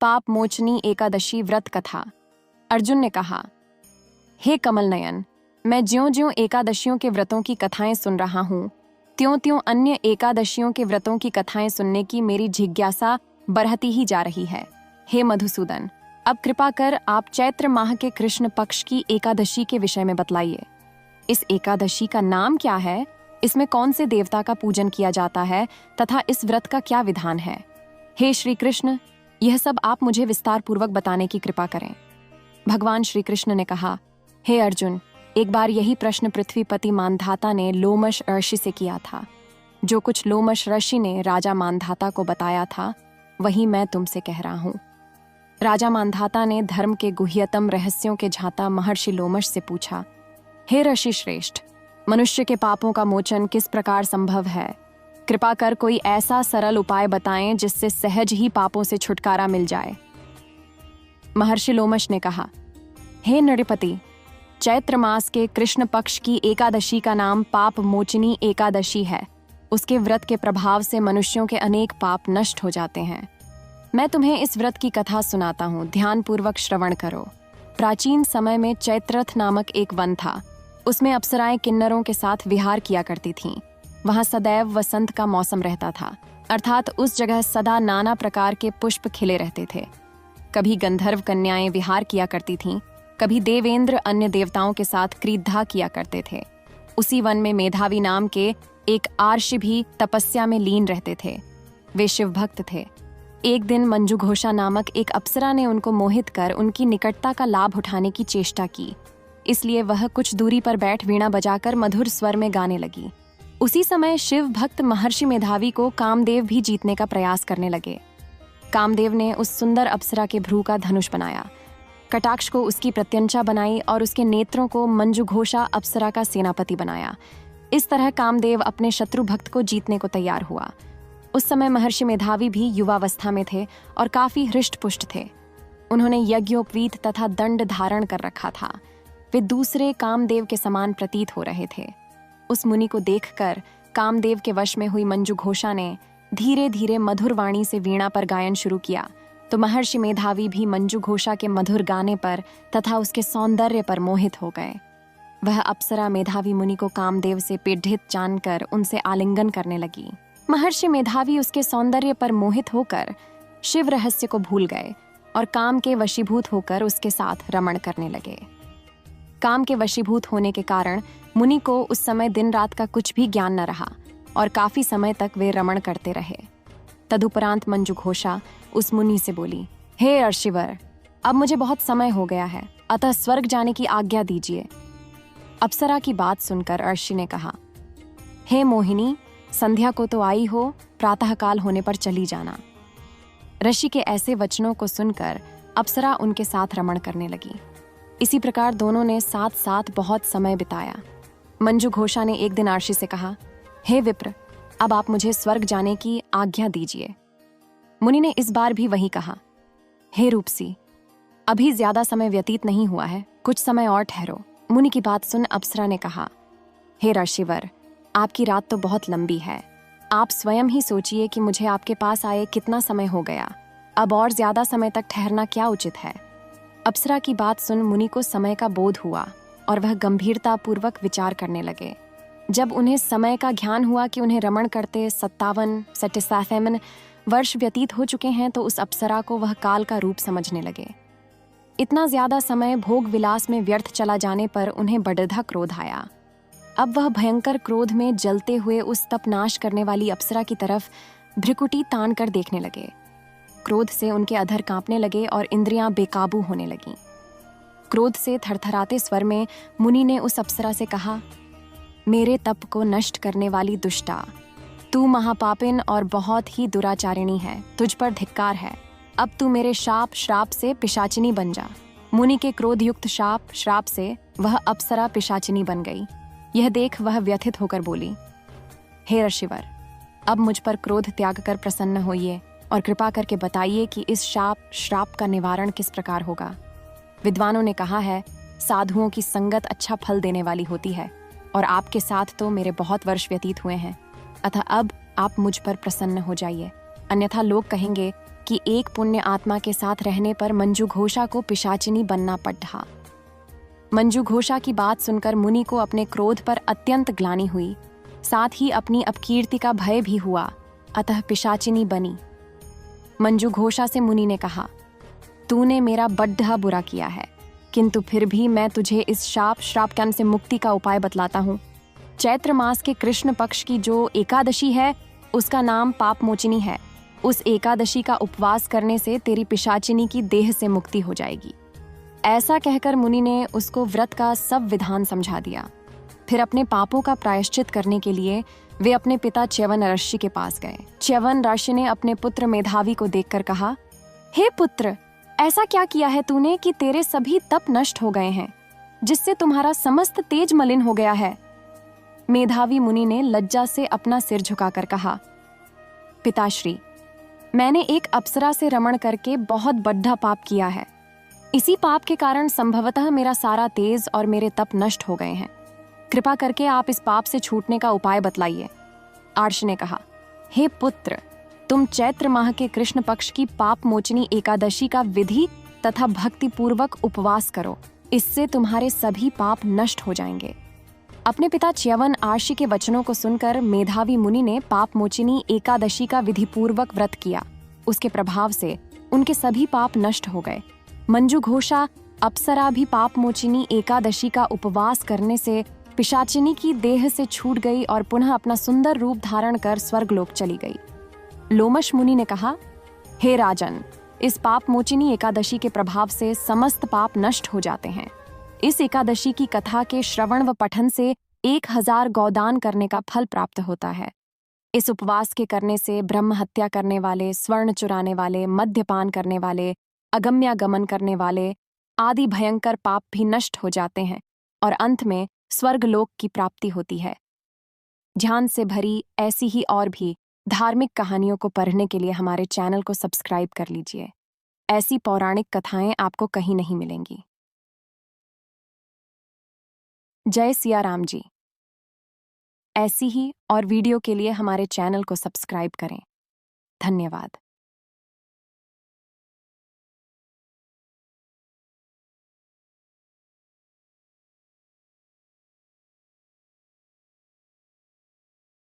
पाप मोचनी एकादशी व्रत कथा। अर्जुन ने कहा, हे कमल नयन, मैं ज्यों-ज्यों एकादशियों के व्रतों की कथाएं सुन रहा हूं, त्यों-त्यों अन्य एकादशियों के व्रतों की कथाएं सुनने की मेरी जिज्ञासा बढ़ती ही जा रही है। हे मधुसूदन, अब कृपा कर आप चैत्र माह के कृष्ण पक्ष की एकादशी के विषय में बतलाइए। इस एकादशी का नाम क्या है, इसमें कौन से देवता का पूजन किया जाता है तथा इस व्रत का क्या विधान है? हे श्री कृष्ण, यह सब आप मुझे विस्तार पूर्वक बताने की कृपा करें। भगवान श्री कृष्ण ने कहा, हे अर्जुन, एक बार यही प्रश्न पृथ्वीपति मानधाता ने लोमश ऋषि से किया था। जो कुछ लोमश ऋषि ने राजा मानधाता को बताया था, वही मैं तुमसे कह रहा हूं। राजा मानधाता ने धर्म के गुह्यतम रहस्यों के झाता महर्षि लोमश से पूछा, हे ऋषि श्रेष्ठ, मनुष्य के पापों का मोचन किस प्रकार संभव है? कृपा कर कोई ऐसा सरल उपाय बताएं जिससे सहज ही पापों से छुटकारा मिल जाए। महर्षि लोमश ने कहा, हे नृपति, चैत्र मास के कृष्ण पक्ष की एकादशी का नाम पाप मोचनी एकादशी है। उसके व्रत के प्रभाव से मनुष्यों के अनेक पाप नष्ट हो जाते हैं। मैं तुम्हें इस व्रत की कथा सुनाता हूँ, ध्यानपूर्वक श्रवण करो। प्राचीन समय में चैत्ररथ नामक एक वन था। उसमें अप्सराएं किन्नरों के साथ विहार किया करती थीं। वहां सदैव वसंत का मौसम रहता था, अर्थात उस जगह सदा नाना प्रकार के पुष्प खिले रहते थे। कभी गंधर्व कन्याएं विहार किया करती थीं, कभी देवेंद्र अन्य देवताओं के साथ क्रीड़ा किया करते थे। उसी वन में मेधावी नाम के एक आर्षि भी तपस्या में लीन रहते थे। वे शिव भक्त थे। एक दिन मंजू घोषा नामक एक अप्सरा ने उनको मोहित कर उनकी निकटता का लाभ उठाने की चेष्टा की। इसलिए वह कुछ दूरी पर बैठ वीणा बजाकर मधुर स्वर में गाने लगी। उसी समय शिव भक्त महर्षि मेधावी को कामदेव भी जीतने का प्रयास करने लगे। कामदेव ने उस सुंदर अप्सरा के भ्रू का धनुष बनाया, कटाक्ष को उसकी प्रत्यंचा बनाई और उसके नेत्रों को मंजू घोषा अप्सरा का सेनापति बनाया। इस तरह कामदेव अपने शत्रु भक्त को जीतने को तैयार हुआ। उस समय महर्षि मेधावी भी युवावस्था में थे और काफी हृष्ट-पुष्ट थे। उन्होंने यज्ञोपवीत तथा दंड धारण कर रखा था। वे दूसरे कामदेव के समान प्रतीत हो रहे थे। उस मुनि को देखकर कामदेव के वश में हुई मंजू घोषा ने धीरे धीरे मधुर वाणी से वीणा पर गायन शुरू किया, तो महर्षि मेधावी भी मंजू घोषा के मधुर गाने पर तथा उसके सौंदर्य पर मोहित हो गए। वह अप्सरा मेधावी मुनि को कामदेव से पीड़ित जानकर उनसे आलिंगन करने लगी। महर्षि मेधावी उसके सौंदर्य पर मोहित होकर शिव रहस्य को भूल गए और काम के वशीभूत होकर उसके साथ रमण करने लगे। काम के वशीभूत होने के कारण मुनि को उस समय दिन रात का कुछ भी ज्ञान न रहा और काफी समय तक वे रमण करते रहे। तदुपरांत मंजू घोषा उस मुनि से बोली, हे अर्षिवर, अब मुझे बहुत समय हो गया है, अतः स्वर्ग जाने की आज्ञा दीजिए। अप्सरा की बात सुनकर अर्षि ने कहा, हे मोहिनी, संध्या को तो आई हो, प्रातःकाल होने पर चली जाना। ऋषि के ऐसे वचनों को सुनकर अप्सरा उनके साथ रमण करने लगी। इसी प्रकार दोनों ने साथ साथ बहुत समय बिताया। मंजू घोषा ने एक दिन अर्षि से कहा, हे विप्र, अब आप मुझे स्वर्ग जाने की आज्ञा दीजिए। मुनि ने इस बार भी वही कहा, हे रूपसी, अभी ज्यादा समय व्यतीत नहीं हुआ है, कुछ समय और ठहरो। मुनि की बात सुन अप्सरा ने कहा, हे ऋषिवर, आपकी रात तो बहुत लंबी है। आप स्वयं ही सोचिए कि मुझे आपके पास आए कितना समय हो गया। अब और ज्यादा समय तक ठहरना क्या उचित है? अप्सरा की बात सुन मुनि को समय का बोध हुआ और वह गंभीरता पूर्वक विचार करने लगे। जब उन्हें समय का ज्ञान हुआ कि उन्हें रमण करते 57 वर्ष व्यतीत हो चुके हैं, तो उस अप्सरा को वह काल का रूप समझने लगे। इतना ज्यादा समय भोग विलास में व्यर्थ चला जाने पर उन्हें बड़धा क्रोध आया। अब वह भयंकर क्रोध में जलते हुए उस तपनाश करने वाली अप्सरा की तरफ भ्रिकुटी तान कर देखने लगे। क्रोध से उनके अधर कांपने लगे और इंद्रियां बेकाबू होने लगीं। क्रोध से थरथराते स्वर में मुनि ने उस अप्सरा से कहा, मेरे तप को नष्ट करने वाली दुष्टा, तू महापापिन और बहुत ही दुराचारिणी है, तुझ पर धिक्कार है। अब तू मेरे शाप श्राप से पिशाचिनी बन जा। मुनि के क्रोधयुक्त शाप श्राप से वह अप्सरा पिशाचिनी बन गई। यह देख वह व्यथित होकर बोली, हे ऋषिवर, अब मुझ पर क्रोध त्याग कर प्रसन्न होइए और कृपा करके बताइए कि इस शाप श्राप का निवारण किस प्रकार होगा। विद्वानों ने कहा है, साधुओं की संगत अच्छा फल देने वाली होती है और आपके साथ तो मेरे बहुत वर्ष व्यतीत हुए हैं, अतः अब आप मुझ पर प्रसन्न हो जाइए, अन्यथा लोग कहेंगे कि एक पुण्य आत्मा के साथ रहने पर मंजू घोषा को पिशाचिनी बनना पड़ा। मंजू घोषा की बात सुनकर मुनि को अपने क्रोध पर अत्यंत ग्लानि हुई, साथ ही अपनी अपकीर्ति का भय भी हुआ, अतः पिशाचिनी बनी। मंजू घोषा से मुनि ने कहा, तूने मेरा बड्ढा बुरा किया है, किंतु फिर भी मैं तुझे इस श्राप से मुक्ति का उपाय बतलाता हूँ। चैत्र मास के कृष्ण पक्ष की जो एकादशी है उसका नाम पाप मोचिनी है। उस एकादशी का उपवास करने से तेरी पिशाचिनी की देह से मुक्ति हो जाएगी। ऐसा कहकर मुनि ने उसको व्रत का सब विधान समझा दिया। फिर अपने पापों का प्रायश्चित करने के लिए वे अपने पिता च्यवन ऋषि के पास गए। च्यवन ऋषि ने अपने पुत्र मेधावी को देखकर कहा, हे पुत्र, ऐसा क्या किया है तूने कि तेरे सभी तप नष्ट हो गए हैं, जिससे तुम्हारा समस्त तेज मलिन हो गया है। मेधावी मुनि ने लज्जा से अपना सिर झुकाकर कहा, पिताश्री, मैंने एक अप्सरा से रमण करके बहुत बड्ढा पाप किया है। इसी पाप के कारण संभवतः मेरा सारा तेज और मेरे तप नष्ट हो गए हैं। कृपा करके आप इस पाप से छूटने का उपाय बतलाइए। आर्ष ने कहा, हे पुत्र, तुम चैत्र माह के कृष्ण पक्ष की पाप मोचनी एकादशी का विधि तथा भक्ति पूर्वक उपवास करो, इससे तुम्हारे सभी पाप नष्ट हो जाएंगे। अपने पिता च्यवन आर्षि के वचनों को सुनकर मेधावी मुनि ने पाप मोचिनी एकादशी का विधि पूर्वक व्रत किया। उसके प्रभाव से उनके सभी पाप नष्ट हो गए। मंजू घोषा अप्सरा भी पाप मोचिनी एकादशी का उपवास करने से पिशाचिनी की देह से छूट गई और पुनः अपना सुंदर रूप धारण कर स्वर्गलोक चली गई। लोमश मुनि ने कहा, हे राजन, इस पाप मोचिनी एकादशी के प्रभाव से समस्त पाप नष्ट हो जाते हैं। इस एकादशी की कथा के श्रवण व पठन से 1000 गौदान करने का फल प्राप्त होता है। इस उपवास के करने से ब्रह्म हत्या करने वाले, स्वर्ण चुराने वाले, मद्यपान करने वाले, अगम्यागमन करने वाले आदि भयंकर पाप भी नष्ट हो जाते हैं और अंत में स्वर्गलोक की प्राप्ति होती है। ध्यान से भरी ऐसी ही और भी धार्मिक कहानियों को पढ़ने के लिए हमारे चैनल को सब्सक्राइब कर लीजिए। ऐसी पौराणिक कथाएं आपको कहीं नहीं मिलेंगी। जय सिया राम जी। ऐसी ही और वीडियो के लिए हमारे चैनल को सब्सक्राइब करें। धन्यवाद।